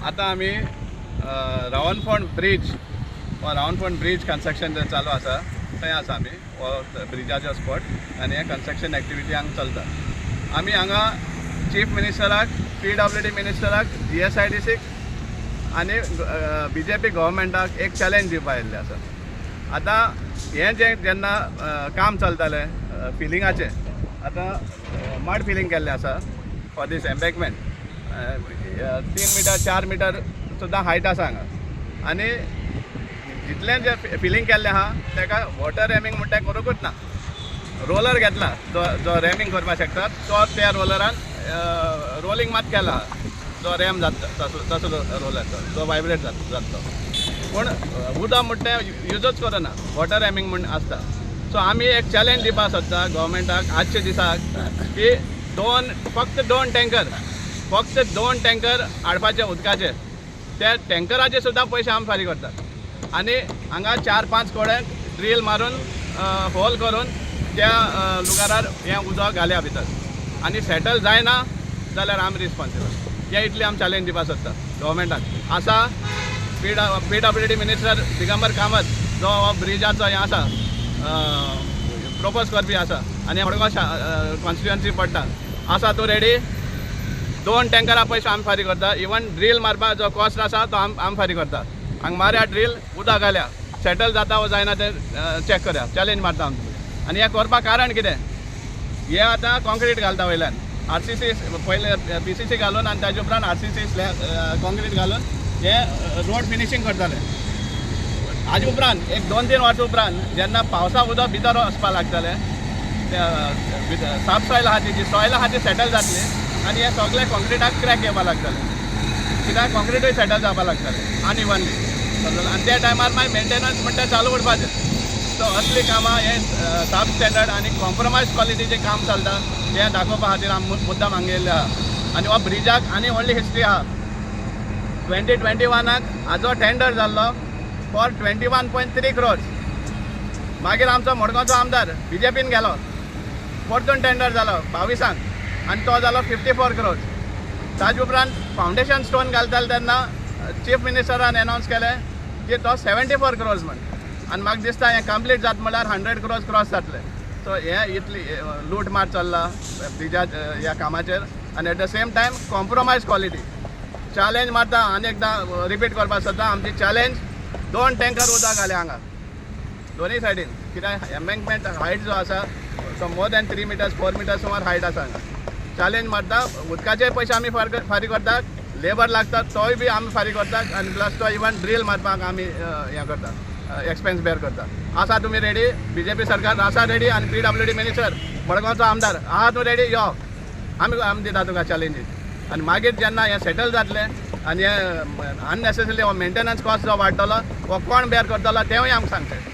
आता आम्ही Ravanfond bridge construction चालू आसा थंय आसा आमी हो ब्रिजाचो स्पॉट आनी हे कन्स्ट्रक्शन एक्टिविटी हांगा चलता. आमी हांगा चीफ मिनिस्टराक, PWD मिनिस्टराक, GSIDCक आनी BJP गव्हर्मेंटाक एक चॅलेंज दिवपा आयिल्ले आसा. आतां हें जेन्ना काम चलतालें फिलिंगाचें, आतां मड फिलिंग केल्लें आसा फॉर दीस एम्बॅकमेंट. 3 मीटर 4 मीटर सुद्दां हायट आसा हांगा. आनी जितलें जे फिलिंग केल्लें आहा तेका वॉटर रॅमींग म्हणटा तें करूंकूच ना. रोलर घेतला जो रॅमींग करपाक शकता तो त्या रोलरान रोलिंग मात केला, जो रॅम जाता तसो रोलर जो वायब्रेट जाता. पूण उदक म्हणटा तें यूजच करना, वॉटर रॅमींग म्हूण आसता. सो आमी एक चॅलेंज दिवपाक सोदता गव्हर्मेंटाक आजचे दिसाक की फक्त दोन टँकर हाडपाचे उदकाचे. त्या टँकराचे सुद्दां पयशे आमी फारीक करतात आनी हांगा 4-5 कोडे ड्रील मारून होल करून त्या लुगारार हें उदक घाल्या भितर आनी सेटल जायना जाल्यार आमी रिस्पॉन्सिबल. हे इतली आमी चॅलेंज दिवपाक सोदता गव्हर्मेंटाक. आसा PWD मिनिस्टर दिगंबर कामत जो हो ब्रिजाचो हें आसा प्रपोज करपी आसा आनी मडगांव कॉन्स्टिट्युएन्सी पडटा. आसा तूं रेडी? 2 टँकरां पयशे आमी फारीक करता. इवन ड्रील मारपाक जो कॉस्ट आसा तो आमी फारीक करता. हांगा मारया ड्रील, उदक घाल्या, सेटल जाता वो जायना तें चॅक करया. चॅलेंज मारता आमी. आनी हें करपाक कारण कितें? हे आतां कॉन्क्रीट घालता वयल्यान, RCC पयले PCC घालून आनी ताजे उपरांत RCC कॉन्क्रीट घालून हे रोड फिनिशींग करताले. हाजे उपरांत एक 2-3 वर्सां उपरांत जेन्ना पावसा उदक भितर वचपाक लागतालें, साफ सॉयल आहा जी सॉयल आहा ती सेटल जातली आनी हे सगळे कॉन्क्रिटाक क्रॅक येवपाक लागताले. कित्याक कॉन्क्रिटूय सेटल जावपाक लागतालें अनइवनली. आनी त्या टायमार मागीर मेंटेनन्स म्हणटा चालू उरपाचें. सो असली कामां हे सब स्टँडर्ड आनी कॉम्प्रोमायज क्वॉलिटीचें काम चलता हें दाखोवपा खातीर आमी मुद्दाम हांगा येयल्ले आहा. आनी हो ब्रिजाक आनी व्हडली हिस्ट्री आहा. 2021 हाजो टेंडर जाल्लो फॉर 21.3 crores. मागीर आमचो मडगांवचो आमदार BJPन गेलो, परतून टेंडर जालो 22 आनी तो जालो 54 crores. ताजे उपरांत फावंडेशन स्टोन घालताले तेन्ना चीफ मिनिस्टरान एनावन्स केलें की तो 74 crores म्हण. आनी म्हाका दिसता हें कंप्लीट जाता म्हळ्यार 100 crores क्रॉस जातले. सो हें इतली लूट मार चल्ला ब्रिजा ह्या कामाचेर. आनी at the same time compromise quality challenge मारता. आनी एकदां रिपीट करपाक सोदता आमची चॅलेंज 2 टँकर उदक घाल्या हांगा दोनी सायडीन. कित्याक एम्बॅकमेंट हायट जो आसा तो मोर दॅन 3 meters 4 meters सुमार हायट आसा हांगा. चॅलेंज मारता. उदकाचे पयशे आमी फारीक करतात, लेबर लागतात तोय बी आमी फारीक करतात आनी प्लस तो इवन ड्रील मारपाक आमी हें करता, एक्सपेन्स बेर करता. आसा तुमी रेडी? BJP सरकार आसा रेडी? आनी PWD मिनिस्टर मडगांवचो आमदार आहा तूं रेडी? यो आमी दिता तुका चॅलेंजीस. आनी मागीर जेन्ना हें सेटल जातलें आनी हें अननेसेसरी हो मेंटेनन्स कॉस्ट जो वाडटलो हो कोण बेर करतलो तेंवूय आमकां सांगचें.